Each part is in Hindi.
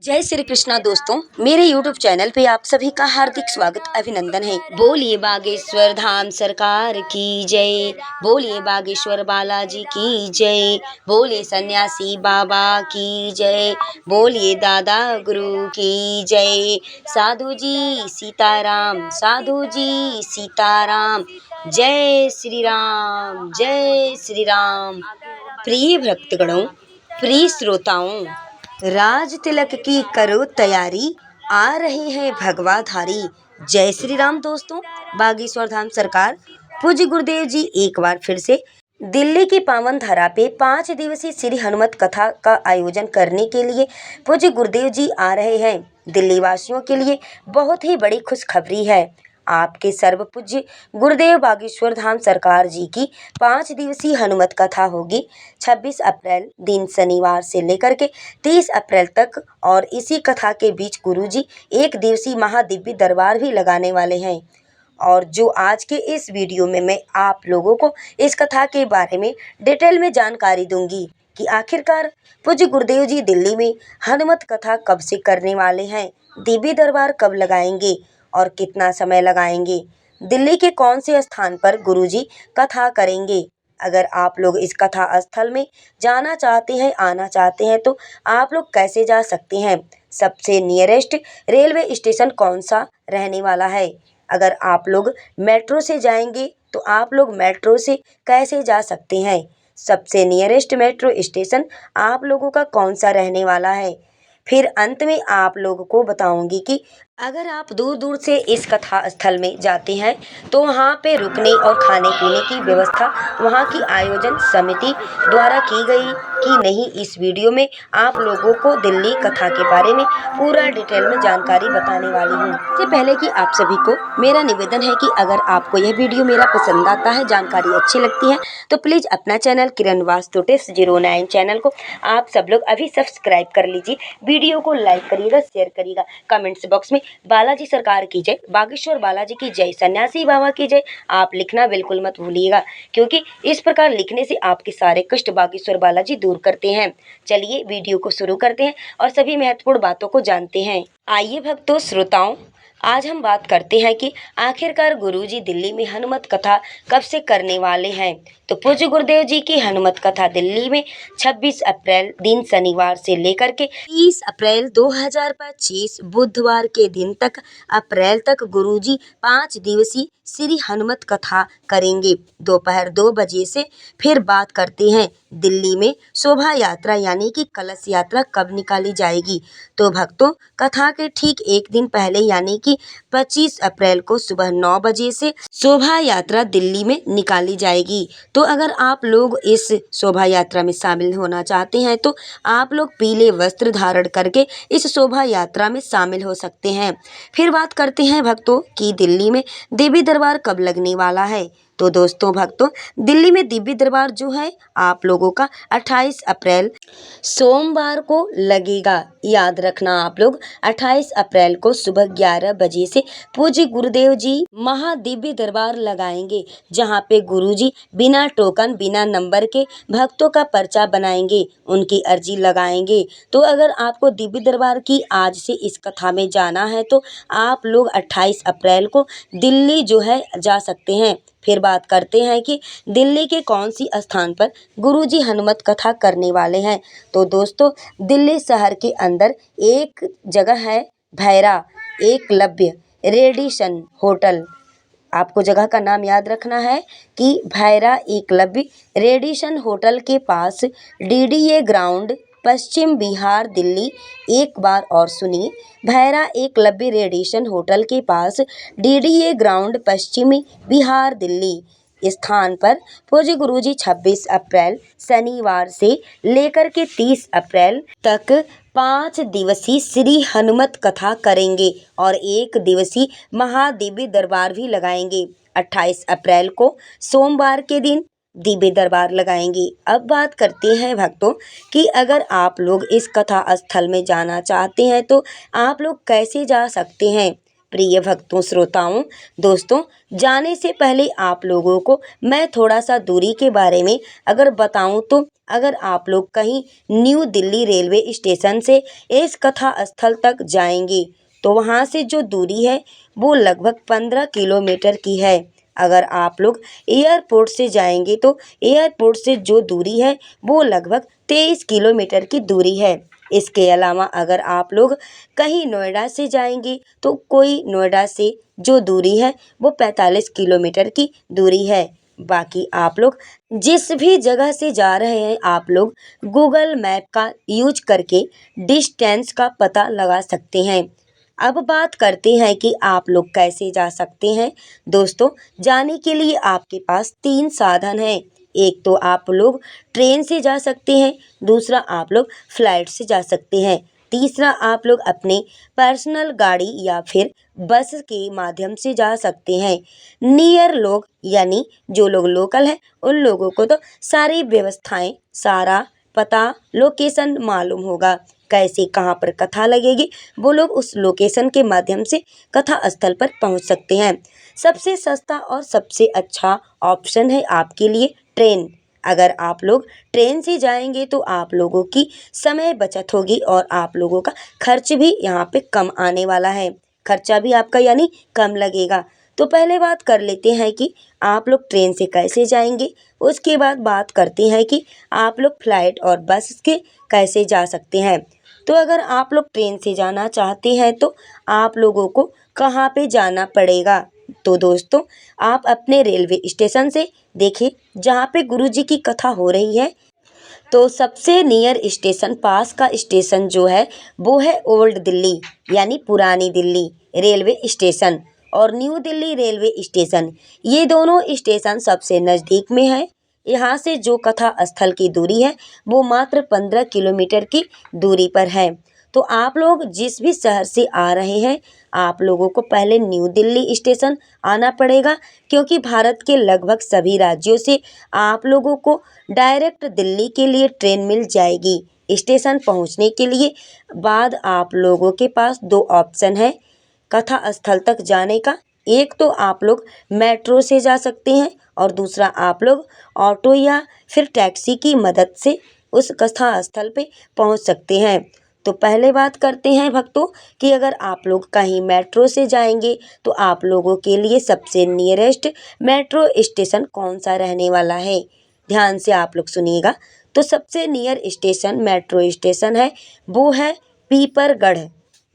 जय श्री कृष्णा दोस्तों, मेरे YouTube चैनल पे आप सभी का हार्दिक स्वागत अभिनंदन है। बोलिए बागेश्वर धाम सरकार की जय, बोलिए बागेश्वर बालाजी की जय, बोलिए सन्यासी बाबा की जय, बोलिए दादा गुरु की जय। साधु जी सीताराम, साधु जी सीताराम, जय श्री राम, जय श्री राम। प्रिय भक्तगणों, प्रिय श्रोताओं, राज तिलक की करो तैयारी, आ रहे हैं भगवाधारी। जय श्री राम दोस्तों। बागेश्वर धाम सरकार पूज्य गुरुदेव जी एक बार फिर से दिल्ली की पावन धरा पे 5 दिवसीय श्री हनुमत कथा का आयोजन करने के लिए पूज्य गुरुदेव जी आ रहे हैं। दिल्ली वासियों के लिए बहुत ही बड़ी खुशखबरी है। आपके सर्व पूज्य गुरुदेव बागेश्वर धाम सरकार जी की 5 दिवसीय हनुमत कथा होगी 26 अप्रैल दिन शनिवार से लेकर के 30 अप्रैल तक। और इसी कथा के बीच गुरुजी एक दिवसीय महादिव्य दरबार भी लगाने वाले हैं। और जो आज के इस वीडियो में मैं आप लोगों को इस कथा के बारे में डिटेल में जानकारी दूंगी कि आखिरकार पूज्य गुरुदेव जी दिल्ली में हनुमत कथा कब से करने वाले हैं, दिव्य दरबार कब लगाएंगे और कितना समय लगाएंगे, दिल्ली के कौन से स्थान पर गुरुजी कथा करेंगे। अगर आप लोग इस कथा स्थल में जाना चाहते हैं, आना चाहते हैं, तो आप लोग कैसे जा सकते हैं, सबसे नियरेस्ट रेलवे स्टेशन कौन सा रहने वाला है। अगर आप लोग मेट्रो से जाएंगे तो आप लोग मेट्रो से कैसे जा सकते हैं, सबसे नियरेस्ट मेट्रो स्टेशन आप लोगों का कौन सा रहने वाला है। फिर अंत में आप लोगों को बताऊंगी कि अगर आप दूर दूर से इस कथा स्थल में जाते हैं तो वहाँ पे रुकने और खाने पीने की व्यवस्था वहाँ की आयोजन समिति द्वारा की गई कि नहीं, इस वीडियो में आप लोगों को दिल्ली कथा के बारे में पूरा डिटेल में जानकारी बताने वाली हूँ। इससे पहले कि आप सभी को मेरा निवेदन है कि अगर आपको यह वीडियो मेरा पसंद आता है, जानकारी अच्छी लगती है, तो प्लीज़ अपना चैनल किरण वास्तु टिप्स 09 चैनल को आप सब लोग अभी सब्सक्राइब कर लीजिए। वीडियो को लाइक करिएगा, शेयर करिएगा, कमेंट्स बॉक्स में बालाजी सरकार की जय, बागेश्वर बालाजी की जय, सन्यासी बाबा की जय आप लिखना बिल्कुल मत भूलिएगा, क्योंकि इस प्रकार लिखने से आपके सारे कष्ट बागेश्वर बालाजी दूर करते हैं। चलिए वीडियो को शुरू करते हैं और सभी महत्वपूर्ण बातों को जानते हैं। आइए भक्तों श्रोताओं, आज हम बात करते हैं कि आखिरकार गुरुजी दिल्ली में हनुमत कथा कब से करने वाले हैं। तो पूज्य गुरुदेव जी की हनुमत कथा दिल्ली में 26 अप्रैल दिन शनिवार से लेकर के 30 अप्रैल 2025 बुधवार के दिन तक अप्रैल तक गुरुजी 5 दिवसीय श्री हनुमत कथा करेंगे दोपहर 2 बजे से। फिर बात करते हैं दिल्ली में शोभा यात्रा यानी कि कलश यात्रा कब निकाली जाएगी। तो भक्तों, कथा के ठीक एक दिन पहले यानी कि 25 अप्रैल को सुबह 9 बजे से शोभा यात्रा दिल्ली में निकाली जाएगी। तो अगर आप लोग इस शोभा यात्रा में शामिल होना चाहते हैं तो आप लोग पीले वस्त्र धारण करके इस शोभा यात्रा में शामिल हो सकते हैं। फिर बात करते हैं भक्तों कि दिल्ली में देवी दरबार कब लगने वाला है। तो दोस्तों भक्तों, दिल्ली में दिव्य दरबार जो है आप लोगों का 28 अप्रैल सोमवार को लगेगा। याद रखना आप लोग, 28 अप्रैल को सुबह 11 बजे से पूज्य गुरुदेव जी महादिव्य दरबार लगाएंगे, जहां पे गुरुजी बिना टोकन बिना नंबर के भक्तों का पर्चा बनाएंगे, उनकी अर्जी लगाएंगे। तो अगर आपको दिव्य दरबार की आज से इस कथा में जाना है तो आप लोग 28 अप्रैल को दिल्ली जो है जा सकते हैं। फिर बात करते हैं कि दिल्ली के कौन सी स्थान पर गुरुजी हनुमत कथा करने वाले हैं। तो दोस्तों, दिल्ली शहर के अंदर एक जगह है भैरा एकलव्य रेडिसन होटल। आपको जगह का नाम याद रखना है कि भैरा एकलव्य रेडिसन होटल के पास डीडीए ग्राउंड, पश्चिम बिहार दिल्ली। एक बार और सुनिए, भैरा एकलव्य रेडिसन होटल के पास डीडीए ग्राउंड, पश्चिमी बिहार दिल्ली स्थान पर पूज्य गुरुजी 26 अप्रैल शनिवार से लेकर के 30 अप्रैल तक 5 दिवसीय श्री हनुमत कथा करेंगे और 1 दिवसीय महादिव्य दरबार भी लगाएंगे। 28 अप्रैल को सोमवार के दिन दिव्य दरबार लगाएंगे। अब बात करते हैं भक्तों कि अगर आप लोग इस कथा स्थल में जाना चाहते हैं तो आप लोग कैसे जा सकते हैं, प्रिय भक्तों, श्रोताओं, दोस्तों, जाने से पहले आप लोगों को मैं थोड़ा सा दूरी के बारे में अगर बताऊं तो अगर आप लोग कहीं न्यू दिल्ली रेलवे स्टेशन से इस कथा स्थल तक जाएंगे तो वहां से जो दूरी है वो लगभग 15 किलोमीटर की है। अगर आप लोग एयरपोर्ट से जाएंगे तो एयरपोर्ट से जो दूरी है वो लगभग 23 किलोमीटर की दूरी है। इसके अलावा अगर आप लोग कहीं नोएडा से जाएंगे तो कोई नोएडा से जो दूरी है वो 45 किलोमीटर की दूरी है। बाकी आप लोग जिस भी जगह से जा रहे हैं आप लोग गूगल मैप का यूज करके डिस्टेंस का पता लगा सकते हैं। अब बात करते हैं कि आप लोग कैसे जा सकते हैं। दोस्तों, जाने के लिए आपके पास 3 साधन हैं। एक तो आप लोग ट्रेन से जा सकते हैं, दूसरा आप लोग फ्लाइट से जा सकते हैं, तीसरा आप लोग अपने पर्सनल गाड़ी या फिर बस के माध्यम से जा सकते हैं। नियर लोग यानी जो लोग लोकल हैं उन लोगों को तो सारी व्यवस्थाएं, सारा पता, लोकेशन मालूम होगा। कैसे कहाँ पर कथा लगेगी वो लोग उस लोकेशन के माध्यम से कथा स्थल पर पहुंच सकते हैं। सबसे सस्ता और सबसे अच्छा ऑप्शन है आपके लिए ट्रेन। अगर आप लोग ट्रेन से जाएंगे तो आप लोगों की समय बचत होगी और आप लोगों का खर्च भी यहाँ पे कम आने वाला है। खर्चा भी आपका यानी कम लगेगा। तो पहले बात कर लेते हैं कि आप लोग ट्रेन से कैसे जाएंगे। उसके बाद बात करते हैं कि आप लोग फ्लाइट और बस के कैसे जा सकते हैं। तो अगर आप लोग ट्रेन से जाना चाहते हैं तो आप लोगों को कहाँ पे जाना पड़ेगा। तो दोस्तों, आप अपने रेलवे स्टेशन से देखिए जहाँ पे गुरुजी की कथा हो रही है तो सबसे नियर स्टेशन, पास का स्टेशन जो है वो है ओल्ड दिल्ली यानी पुरानी दिल्ली रेलवे स्टेशन और न्यू दिल्ली रेलवे स्टेशन। ये दोनों स्टेशन सबसे नज़दीक में है। यहाँ से जो कथा स्थल की दूरी है वो मात्र 15 किलोमीटर की दूरी पर है। तो आप लोग जिस भी शहर से आ रहे हैं आप लोगों को पहले न्यू दिल्ली स्टेशन आना पड़ेगा, क्योंकि भारत के लगभग सभी राज्यों से आप लोगों को डायरेक्ट दिल्ली के लिए ट्रेन मिल जाएगी। स्टेशन पहुंचने के लिए बाद आप लोगों के पास 2 ऑप्शन है कथा स्थल तक जाने का। एक तो आप लोग मेट्रो से जा सकते हैं और दूसरा आप लोग ऑटो या फिर टैक्सी की मदद से उस कथा स्थल पे पहुंच सकते हैं। तो पहले बात करते हैं भक्तों कि अगर आप लोग कहीं मेट्रो से जाएंगे तो आप लोगों के लिए सबसे नियरेस्ट मेट्रो स्टेशन कौन सा रहने वाला है। ध्यान से आप लोग सुनिएगा। तो सबसे नियर स्टेशन मेट्रो स्टेशन है वो है पीपरगढ़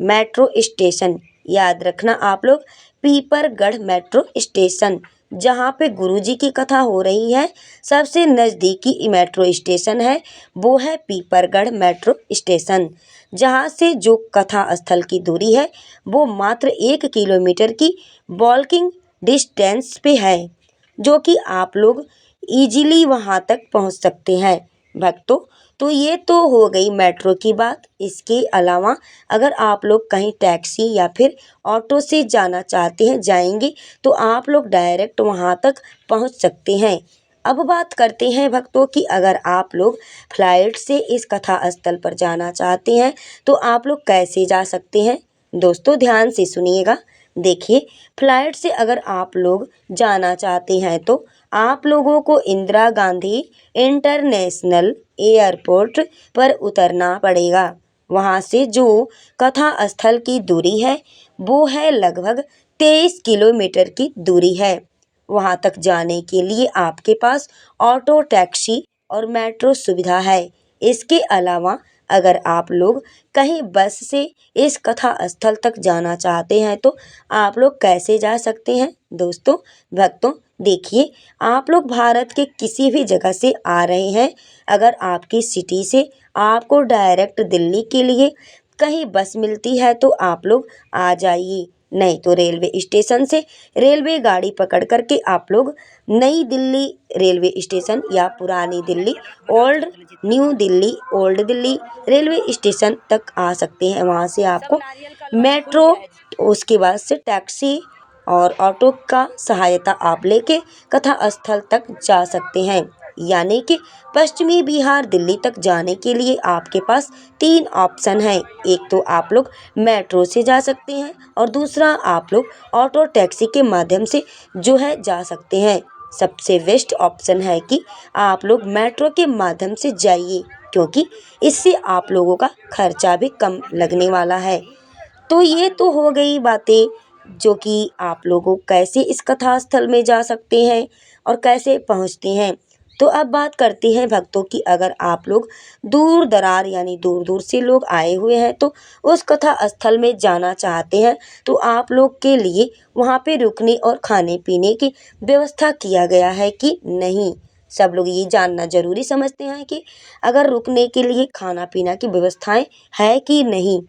मेट्रो स्टेशन। याद रखना आप लोग, पीपरगढ़ मेट्रो स्टेशन जहाँ पे गुरुजी की कथा हो रही है सबसे नज़दीकी मेट्रो स्टेशन है वो है पीपरगढ़ मेट्रो स्टेशन। जहाँ से जो कथा स्थल की दूरी है वो मात्र 1 किलोमीटर की वॉकिंग डिस्टेंस पे है, जो कि आप लोग इजीली वहाँ तक पहुँच सकते हैं भक्तों। तो ये तो हो गई मेट्रो की बात। इसके अलावा अगर आप लोग कहीं टैक्सी या फिर ऑटो से जाना चाहते हैं जाएंगे तो आप लोग डायरेक्ट वहाँ तक पहुँच सकते हैं। अब बात करते हैं भक्तों कि अगर आप लोग फ्लाइट से इस कथा स्थल पर जाना चाहते हैं तो आप लोग कैसे जा सकते हैं। दोस्तों, ध्यान से सुनिएगा। देखिए, फ्लाइट से अगर आप लोग जाना चाहते हैं तो आप लोगों को इंदिरा गांधी इंटरनेशनल एयरपोर्ट पर उतरना पड़ेगा। वहाँ से जो कथा स्थल की दूरी है वो है लगभग 23 किलोमीटर की दूरी है। वहाँ तक जाने के लिए आपके पास ऑटो, टैक्सी और मेट्रो सुविधा है। इसके अलावा अगर आप लोग कहीं बस से इस कथा स्थल तक जाना चाहते हैं तो आप लोग कैसे जा सकते हैं। दोस्तों, भक्तों, देखिए, आप लोग भारत के किसी भी जगह से आ रहे हैं, अगर आपकी सिटी से आपको डायरेक्ट दिल्ली के लिए कहीं बस मिलती है तो आप लोग आ जाइए। नहीं तो रेलवे स्टेशन से रेलवे गाड़ी पकड़ करके आप लोग नई दिल्ली रेलवे स्टेशन या पुरानी Delhi old new Delhi old Delhi railway station तक आ सकते हैं। वहाँ से आपको मेट्रो, उसके बाद से टैक्सी और ऑटो का सहायता आप लेके कथा स्थल तक जा सकते हैं। यानी कि पश्चिमी बिहार दिल्ली तक जाने के लिए आपके पास 3 ऑप्शन हैं। एक तो आप लोग मेट्रो से जा सकते हैं और दूसरा आप लोग ऑटो टैक्सी के माध्यम से जो है जा सकते हैं। सबसे बेस्ट ऑप्शन है कि आप लोग मेट्रो के माध्यम से जाइए, क्योंकि इससे आप लोगों का खर्चा भी कम लगने वाला है। तो ये तो हो गई बातें जो कि आप लोगों कैसे इस कथा स्थल में जा सकते हैं और कैसे पहुंचते हैं। तो अब बात करते हैं भक्तों की, अगर आप लोग दूर दरार यानी दूर दूर से लोग आए हुए हैं तो उस कथा स्थल में जाना चाहते हैं, तो आप लोग के लिए वहाँ पे रुकने और खाने पीने की व्यवस्था किया गया है कि नहीं। सब लोग ये जानना जरूरी समझते हैं कि अगर रुकने के लिए खाना पीना की व्यवस्थाएं है कि नहीं।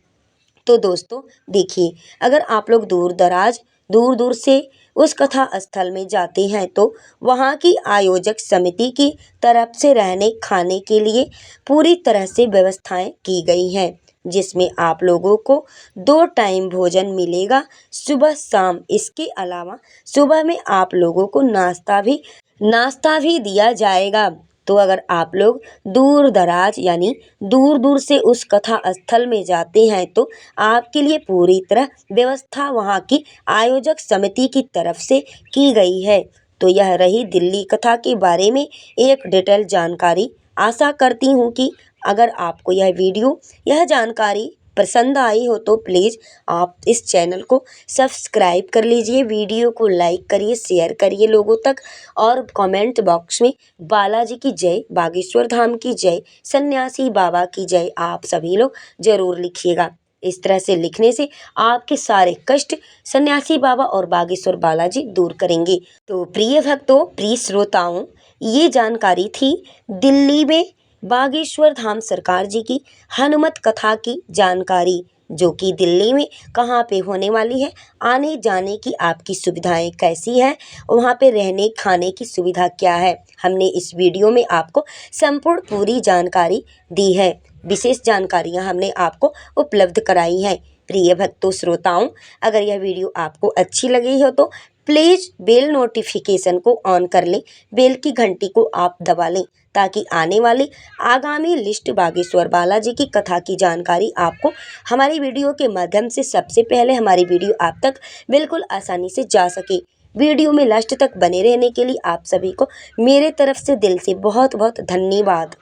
तो दोस्तों देखिए, अगर आप लोग दूर दूर से उस कथा स्थल में जाते हैं तो वहाँ की आयोजक समिति की तरफ से रहने खाने के लिए पूरी तरह से व्यवस्थाएं की गई हैं, जिसमें आप लोगों को 2 टाइम भोजन मिलेगा, सुबह शाम। इसके अलावा सुबह में आप लोगों को नाश्ता भी दिया जाएगा। तो अगर आप लोग दूर दराज यानी दूर दूर से उस कथा स्थल में जाते हैं तो आपके लिए पूरी तरह व्यवस्था वहाँ की आयोजक समिति की तरफ से की गई है। तो यह रही दिल्ली कथा के बारे में एक डिटेल जानकारी। आशा करती हूँ कि अगर आपको यह जानकारी पसंद आई हो तो प्लीज़ आप इस चैनल को सब्सक्राइब कर लीजिए, वीडियो को लाइक करिए, शेयर करिए लोगों तक, और कमेंट बॉक्स में बालाजी की जय, बागेश्वर धाम की जय, सन्यासी बाबा की जय आप सभी लोग जरूर लिखिएगा। इस तरह से लिखने से आपके सारे कष्ट सन्यासी बाबा और बागेश्वर बालाजी दूर करेंगे। तो प्रिय भक्तों, प्रिय श्रोताओं, ये जानकारी थी दिल्ली में बागेश्वर धाम सरकार जी की हनुमत कथा की जानकारी, जो कि दिल्ली में कहाँ पे होने वाली है, आने जाने की आपकी सुविधाएं कैसी हैं, वहाँ पे रहने खाने की सुविधा क्या है। हमने इस वीडियो में आपको संपूर्ण पूरी जानकारी दी है, विशेष जानकारियाँ हमने आपको उपलब्ध कराई हैं। प्रिय भक्तों श्रोताओं, अगर यह वीडियो आपको अच्छी लगी हो तो प्लीज़ बेल नोटिफिकेशन को ऑन कर लें, बेल की घंटी को आप दबा लें, ताकि आने वाली आगामी लिस्ट बागेश्वर बालाजी की कथा की जानकारी आपको हमारी वीडियो के माध्यम से सबसे पहले हमारी वीडियो आप तक बिल्कुल आसानी से जा सके। वीडियो में लास्ट तक बने रहने के लिए आप सभी को मेरे तरफ से दिल से बहुत बहुत धन्यवाद।